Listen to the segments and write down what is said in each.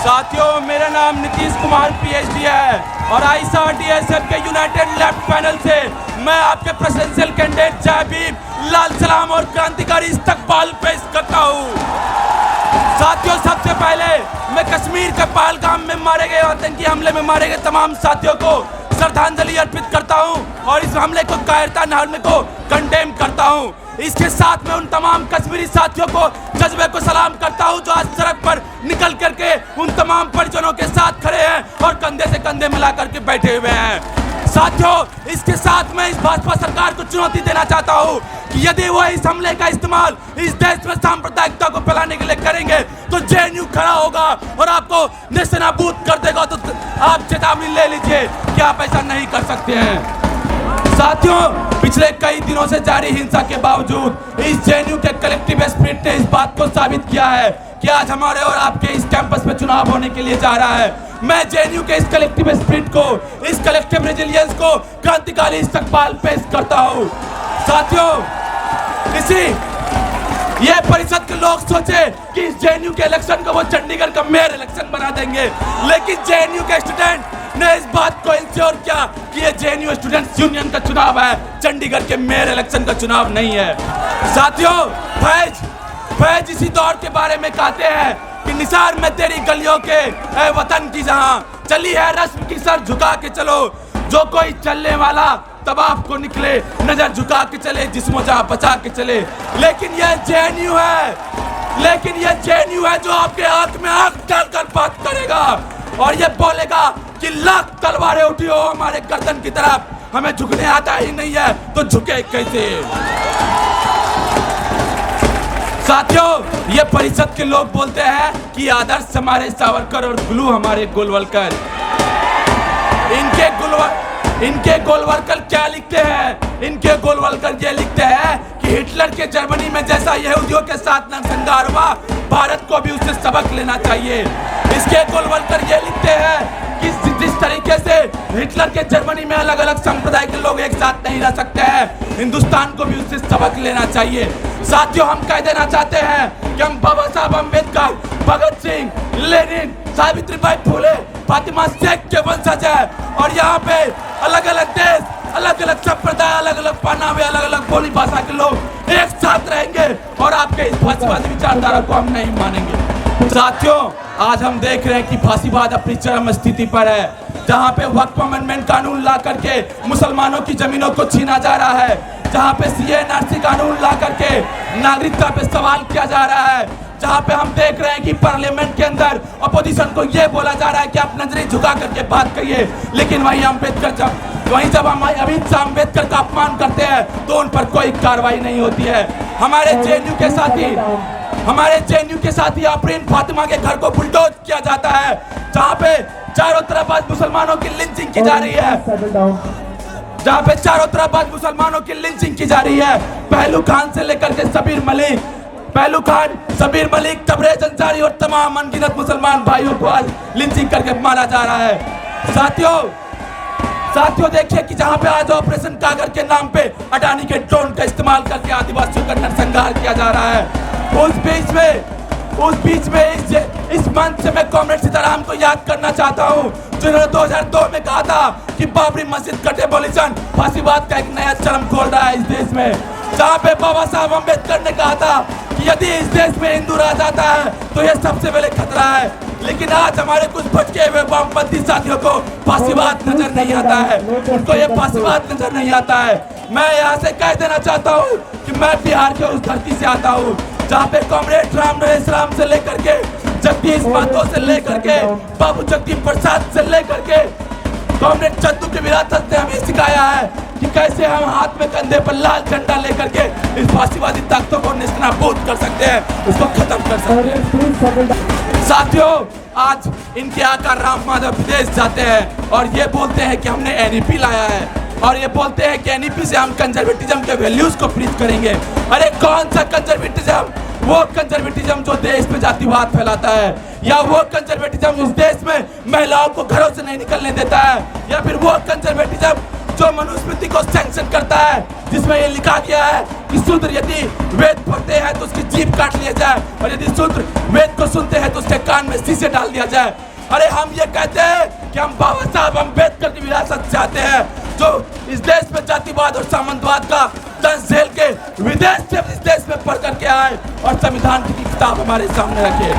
साथियों, मेरा नाम नीतीश कुमार PhD है और ISRDSF के यूनाइटेड लेफ्ट पैनल से मैं आपके प्रेसिडेंशियल कैंडिडेट जय भीम, लाल सलाम और क्रांतिकारी इस्तकबाल पेश करता हूँ। साथियों, सबसे पहले मैं कश्मीर के पहलगाम में मारे गए आतंकी हमले में मारे गए तमाम साथियों को श्रद्धांजलि अर्पित करता हूं और इस हमले को कायरता हमले को कंडेम करता हूं। इसके साथ में उन तमाम कश्मीरी साथियों को जज्बे को सलाम करता हूं जो आज सड़क पर निकल करके उन तमाम परिजनों के साथ खड़े हैं और कंधे से कंधे मिला करके बैठे हुए हैं। साथियों, इसके साथ मैं इस भाजपा सरकार को चुनौती देना चाहता हूं कि यदि वो इस हमले का इस्तेमाल इस देश में सांप्रदायिकता को फैलाने के लिए करेंगे तो JNU खड़ा होगा और आपको नेस्तनाबूद कर देगा। तो आप चेतावनी ले लीजिए कि आप ऐसा नहीं कर सकते हैं। साथियों, पिछले कई दिनों से जारी हिंसा के बावजूद इस JNU के कलेक्टिव स्पिरिट ने इस बात को साबित किया है कि आज हमारे और आपके इस कैंपस में चुनाव होने के लिए जा रहा है। मैं JNU के इस कलेक्टिव स्पिरिट को, इस कलेक्टिव रेजिलियंस को क्रांतिकारी इस्तकबाल पेश करता हूँ। साथियों, ये परिषद के लोग सोचे कि इस JNU के इलेक्शन को वो चंडीगढ़ का मेयर इलेक्शन बना देंगे, लेकिन JNU के स्टूडेंट ने इस बात को इंश्योर किया कि ये JNU स्टूडेंट्स यूनियन का चुनाव है, चंडीगढ़ के मेयर इलेक्शन का चुनाव नहीं है। साथियों, फैज इसी दौर के बारे में कहते हैं कि निसार में तेरी गलियों के ऐ वतन की जहां चली है रस्म की सर झुका के चलो, जो कोई चलने वाला तब आपको निकले नजर झुका के चले, जिस्मो जहां बचा के चले। लेकिन यह JNU है जो आपके आंख में आंख डालकर बात करेगा और ये बोलेगा कि लाख तलवारें उठी हो हमारे गर्दन की तरफ, हमें झुकने आता ही नहीं है तो झुके कैसे। साथियों, ये परिषद के लोग बोलते हैं कि आदर्श हमारे सावरकर और गुलू हमारे गोलवलकर। इनके गोलवलकर क्या लिखते हैं? इनके गोलवलकर ये लिखते हैं कि हिटलर के जर्मनी में जैसा यहूदियों के साथ नरसंहार हुआ, भारत को भी उससे सबक लेना चाहिए। इसके गोलवलकर ये लिखते हैं कि जिस तरीके से हिटलर के जर्मनी में अलग अलग संप्रदाय के लोग एक साथ नहीं रह सकते हैं, हिंदुस्तान को भी उससे सबक लेना चाहिए। साथियों, हम कह देना चाहते हैं कि हम बाबा साहब अम्बेडकर, भगत सिंह, लेनिन, सावित्रीबाई फुले, फातिमा शेख के वंशज हैं और यहाँ पे अलग अलग देश, अलग अलग संप्रदाय, अलग अलग पहनावे, अलग अलग बोली भाषा के लोग एक साथ रहेंगे और आपके इस फांसीवादी विचारधारा को हम नहीं मानेंगे। साथियों, आज हम देख रहे हैं कि फांसीवाद अपनी चरम स्थिति पर है, जहाँ पे वक्फ अमेंडमेंट कानून ला करके मुसलमानों की जमीनों को छीना जा रहा है, जहाँ पे CA/NRC कानून ला करके नागरिकता पे सवाल किया जा रहा है, जहाँ पे हम देख रहे हैं कि पार्लियामेंट के अंदर अपोजिशन को ये बोला जा रहा है कि आप नजरें झुका करके बात करिए, लेकिन वहीं जब हम अमित शाह अम्बेडकर का अपमान करते हैं तो उन पर कोई कार्रवाई नहीं होती है। हमारे JNU के साथी आफरीन फातिमा के घर को बुलडोज किया जाता है, जहाँ पे चारों तरफ आज मुसलमानों की लिंचिंग की जा रही है, पहलू खान से लेकर के सबीर मलिक, तबरेज अंसारी और तमाम अनगिनत मुसलमान भाइयों को आज लिंचिंग करके मारा जा रहा है। साथियों, देखिए कि जहां पे आज ऑपरेशन कागर के नाम पे अडानी के ड्रोन का इस्तेमाल करके आदिवासियों का नरसंहार किया जा रहा है। उस बीच में इस मंच से मैं कॉमरेड सीताराम को याद करना चाहता हूं, जिन्होंने 2002 में कहा था कि बाबरी मस्जिद का डेमोलिशन फांसीवाद का एक नया चरम खोल रहा है इस देश में, जहां पे बाबा साहब अम्बेडकर ने कहा था कि यदि इस देश में हिंदू रह जाता है तो यह सबसे बड़े खतरा है। लेकिन आज हमारे कुछ भटके हुए वामपंथी साथियों को फांसीवाद नजर नहीं आता है, उनको ये फांसीवाद नजर नहीं आता है। मैं यहाँ से कह देना चाहता हूँ कि मैं बिहार के उस धरती से आता हूँ जहाँ पे कॉमरेड राम नरेश राम से लेकर के जगदीश महतो से लेकर के बाबू जगदीश प्रसाद से लेकर के कॉमरेड चंदू की विरासत ने हमें सिखाया है कि कैसे हम हाथ में कंधे पर लाल झंडा लेकर के इस फांसीवादी ताकतों को नेस्तनाबूद कर सकते हैं, उसको खत्म कर सकते हैं। साथियों, आज इनके आकर राम माधव विदेश जाते हैं और ये बोलते हैं कि हमने NEP लाया है और ये बोलते हैं कि NEP से हम कंजर्वेटिज्म के वैल्यूज को प्रीच करेंगे। अरे कौन सा कंजर्वेटिज्म? वो कंजर्वेटिज्म जो देश में जातिवाद फैलाता है, या वो कंजर्वेटिज्म उस देश में महिलाओं को घरों से नहीं निकलने देता है, या फिर वो कंजर्वेटिज्म जो मनुस्मृति को सैंक्शन करता है, जिसमें ये लिखा गया है कि शूद्र यदि वेद पढ़ते हैं तो उसकी जीभ काट लिया जाए और यदि शूद्र वेद को सुनते हैं तो उसके कान में शीशे डाल दिया जाए। अरे हम ये कहते हैं कि हम बाबा साहब अम्बेडकर की विरासत चाहते हैं, जो इस देश में जातिवाद और सामंतवाद का दंश झेल के विदेश से इस देश में पढ़ करके आए और संविधान की किताब हमारे सामने रखे।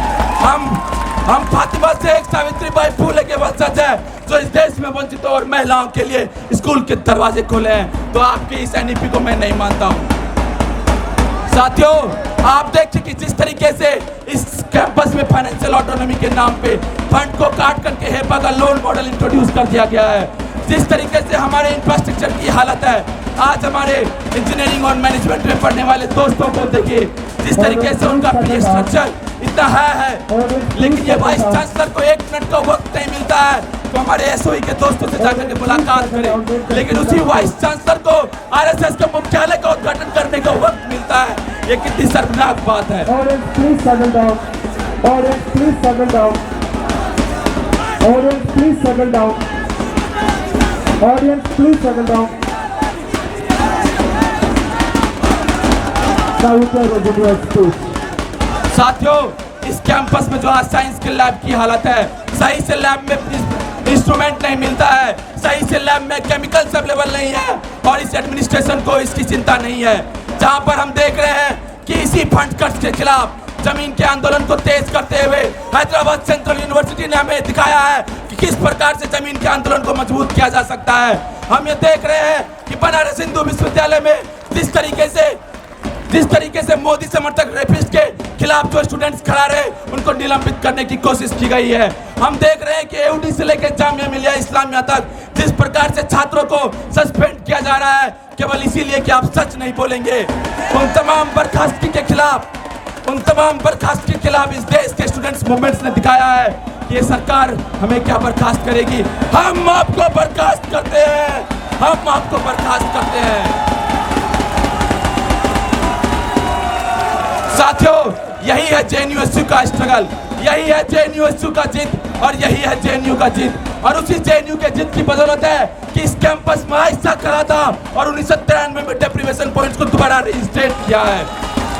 हम फातिमा शेख, सावित्रीबाई फुले के वंशज हैं, जो इस देश में वंचितों और महिलाओं के लिए स्कूल के दरवाजे खोले हैं। तो आपकी इस एनईपी को मैं नहीं मानता हूँ। साथियों, आप देखिए कि जिस तरीके से इस कैंपस में फाइनेंशियल ऑटोनॉमी के नाम पे फंड को काट करके हेपा का लोन मॉडल इंट्रोड्यूस कर दिया गया है, जिस तरीके से हमारे इंफ्रास्ट्रक्चर की हालत है, आज हमारे इंजीनियरिंग और मैनेजमेंट में पढ़ने वाले दोस्तों को देखिए, जिस तरीके से उनका फी स्ट्रक्चर इतना है, लेकिन ये वाइस चांसलर को 1 मिनट का वक्त नहीं मिलता है तो हमारे एसओई के दोस्तों से जाकर के मुलाकात करें, लेकिन उसी वाइस चांसलर को आरएसएस के मुख्यालय का उद्घाटन करने का वक्त मिलता है। ये कितनी शर्मनाक बात है। साथियों, इस कैंपस में जो आज साइंस के लैब की हालत है, सही से लैब में इंस्ट्रूमेंट नहीं मिलता है, सही से लैब में केमिकल्स अवेलेबल नहीं है और इस एडमिनिस्ट्रेशन को इसकी चिंता नहीं है। जहां पर हम देख रहे हैं कि इसी फंड कट के खिलाफ जमीन के आंदोलन को तेज करते हुए हैदराबाद सेंट्रल यूनिवर्सिटी ने हमें दिखाया है कि किस प्रकार से जमीन के आंदोलन को मजबूत किया जा सकता है। हम ये देख रहे हैं कि बनारस हिंदू विश्वविद्यालय में जिस तरीके से मोदी समर्थक रेपिस्ट के खिलाफ जो स्टूडेंट्स खड़ा रहे, उनको निलंबित करने की कोशिश की गई है। हम देख रहे हैं कि एयूडी से लेकर जामिया मिलिया इस्लामिया तक जिस प्रकार से छात्रों को सस्पेंड किया जा रहा है, केवल इसीलिए कि आप सच नहीं बोलेंगे। उन तमाम बर्खास्तगी के खिलाफ इस देश के स्टूडेंट्स मूवमेंट्स ने दिखाया है कि ये सरकार हमें क्या बर्खास्त करेगी। हम आपको बर्खास्त करते हैं, हम आपको बर्खास्त करते हैं। साथियों, यही है जेएनयूएसयू का स्ट्रगल, यही है जेएनयूएसयू का जिद और यही है जेएनयू का जिद। और उसी जेएनयू के जिद की बदौलत है कि इस कैंपस में ऐसा करा था और 1993 में डेप्रिवेशन पॉइंट्स को दोबारा रजिस्ट्रेट किया है।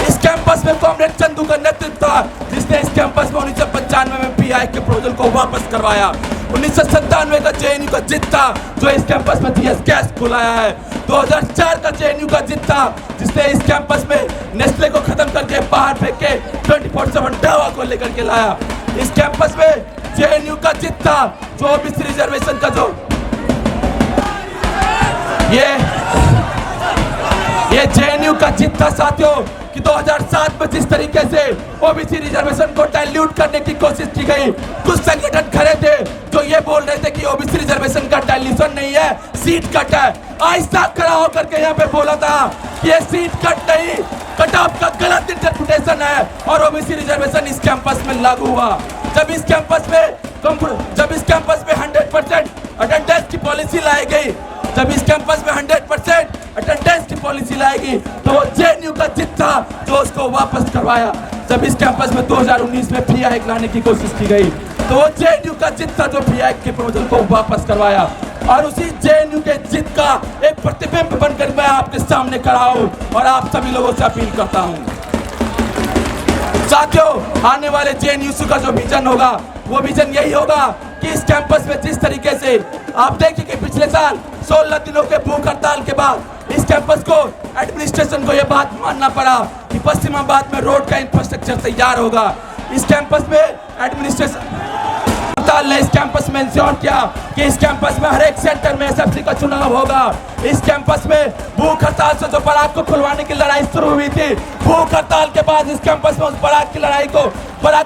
इस कैंपस में कॉमरेड चंदू का नेतृत्व था, जिसने इस कैंपस में 1995 में पीआई के प्रोजेक्ट को वापस करवाया। 1997 का जेएनयू का जिद था, जो इस कैंपस में जीएस गैस खुलाया है। 2004 का जेएनयू का जिद था, जिसने इस कैंपस में नेस्ले को खत्म करके बाहर फेंक के 24/7 दावा को लेकर के लाया। इस कैंपस में जेएनयू का जिद था, जो ओबीसी रिजर्वेशन का जो ये जेएनयू का जिद था साथियों, कि 2007 में जिस तरीके से ओबीसी रिजर्वेशन को डाइल्यूट करने की कोशिश की गई, कुछ संगठन खड़े थे जो ये बोल रहे थे कि ओबीसी रिजर्वेशन का डाइल्यूशन नहीं है, सीट कट है। ऐसा खड़ा होकर के यहाँ पे बोला था कि ये सीट कट नहीं, कट ऑफ का गलत इंटरप्रिटेशन है और ओबीसी रिजर्वेशन इस कैंपस में लागू हुआ। जब इस कैंपस में 100% अटेंडेंस की पॉलिसी लाई गई, जब इस कैंपस में 100% अटेंडेंस की पॉलिसी लाएगी, तो वो जेएनयू का जिद था जो उसको वापस करवाया। जब इस कैंपस में 2019 में फी हाइक लाने की कोशिश की गई, तो वो जेएनयू का जिद था जो फी हाइक के प्रपोजल को वापस करवाया। और उसी जेएनयू के जिद का एक प्रतिबिंब बनकर मैं आपके सामने खड़ा हूं और आप सभी लोगों से अपील करता हूं। साथियों, आने वाले जेएनयू का जो विजन होगा, वो विजन यही होगा कि इस कैंपस में जिस तरीके से आप देखिए कि पिछले साल 16 दिनों के भूख हड़ताल के बाद इस कैंपस को एडमिनिस्ट्रेशन को यह बात मानना पड़ा कि पश्चिमाबाद में रोड का इंफ्रास्ट्रक्चर तैयार होगा। इस कैंपस में एडमिनिस्ट्रेशन ने इस कैंपस में इंश्योर किया कि इस कैंपस में हर एक सेंटर में एसएफसी का चुनाव होगा। इस कैंपस में भूख हड़ताल से जो पराग को खुलवाने की लड़ाई शुरू हुई थी, भूख हड़ताल के बाद इस कैंपस में उस पराग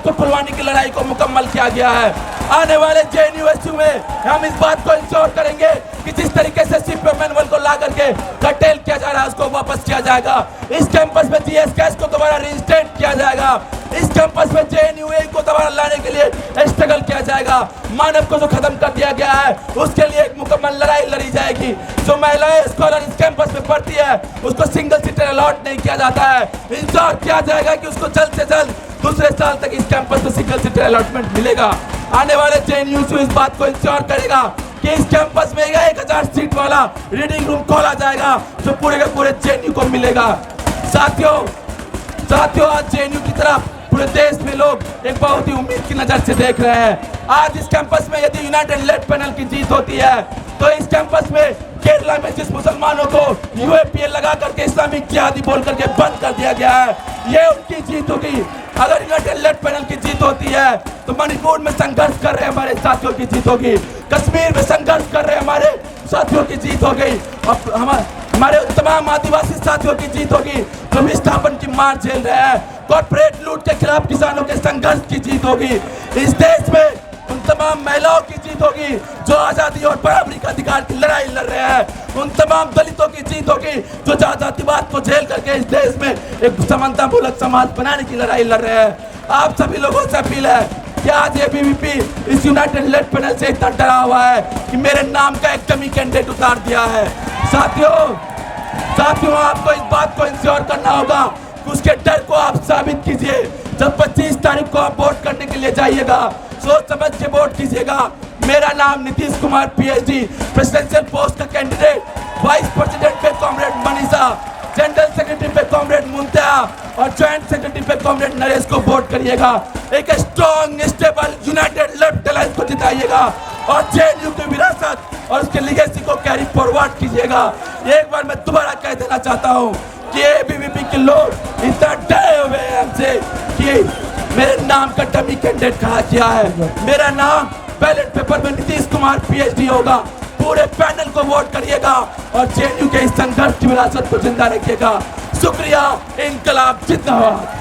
को खुलवाने की लड़ाई को मुकम्मल किया गया है। आने वाले जेएनयूएसयू में हम इस बात को इंश्योर करेंगे कि जिस तरीके से सीपीओ मैनुअल को ला करके कर्टेल किया जा रहा है, उसको वापस किया जाएगा। इस कैंपस में जीएस गैस को दोबारा रजिस्ट्रेट किया जाएगा। इस कैंपस में जेएनयू को दोबारा लाने के लिए स्ट्रगल किया जाएगा। मानव को जो खत्म कर दिया गया है, उसके लिए एक मुकम्मल लड़ाई लड़ी जाएगी। जो महिलाएं स्कॉलर इस कैंपस में पढ़ती है, उसको सिंगल सीटर अलॉट नहीं किया जाता है। इंश्योर किया जाएगा कि उसको जल्द से जल्द दूसरे साल तक इस कैंपस में सिंगल सीटर अलॉटमेंट मिलेगा। आने वाले जेएनयू इस बात को इंश्योर करेगा कि इस कैंपस में 1000 सीट वाला रीडिंग रूम खोला जाएगा जो पूरे के पूरे जेएनयू को मिलेगा। साथियों आज जेएनयू की तरफ पूरे देश में लोग एक बहुत ही उम्मीद की नजर से देख रहे हैं। आज इस कैंपस में यदि यूनाइटेड लेफ्ट पैनल की जीत होती है तो इस कैंपस में केरला में जिस मुसलमानों को यूएपीए लगा करके इस्लामिक जिहादी बोल करके बंद कर दिया गया है, ये उनकी जीत होगी। अगर यूनाइटेड लेफ्ट पैनल की जीत होती है तो मणिपुर में संघर्ष कर रहे हमारे साथियों की जीत होगी, कश्मीर में संघर्ष कर रहे हमारे साथियों की जीत हो गई, और हमारे तमाम आदिवासी साथियों की जीत होगी जो विस्थापन की मार झेल रहे हैं, कॉर्पोरेट लूट के खिलाफ किसानों के संघर्ष की जीत होगी। इस देश में उन तमाम महिलाओं की जीत होगी जो आजादी और बराबरी का अधिकार की लड़ाई लड़ रहे हैं, उन तमाम दलितों की जीत होगी जो जातिवाद को झेल करके इस देश में एक समानता मूलक समाज बनाने की लड़ाई लड़ रहे हैं। आप सभी लोगों से अपील है कि आज एबीवीपी इस यूनाइटेड लेफ्ट पैनल से इतना डरा हुआ है कि मेरे नाम का एक डमी कैंडिडेट उतार दिया है। साथियों आपको इस बात को इंश्योर करना होगा कि उसके डर को आप साबित कीजिए। जब 25 तारीख को आप वोट करने के लिए जाइएगा सोच समझ के वोट कीजिएगा। मेरा नाम Nitish Kumar PhD, presidential post का कैंडिडेट, वाइस प्रेसिडेंट पे कॉमरेड मनीषा, जनरल सेक्रेटरी पे कॉमरेड मुंतहा और ज्वाइंट सेक्रेटरी पे कॉमरेड नरेश को वोट करिएगा। एक strong stable United left alliance को जिताइएगा और जेएनयू की विरासत और उसके लीगेसी को कैरी फॉरवर्ड कीजिएगा। एक बार मैं दोबारा कह देना चाहता हूँ कि एबीवीपी के लोग इतना डरे हुए हैं हमसे कि मेरे नाम का डमी कैंडिडेट खड़ा किया है। मेरा नाम बैलेट पेपर में नीतीश कुमार पीएचडी होगा। पूरे पैनल को वोट करिएगा और जेएनयू के इस संघर्ष की विरासत को जिंदा रखिएगा। शुक्रिया, इंकलाब जिंदाबाद।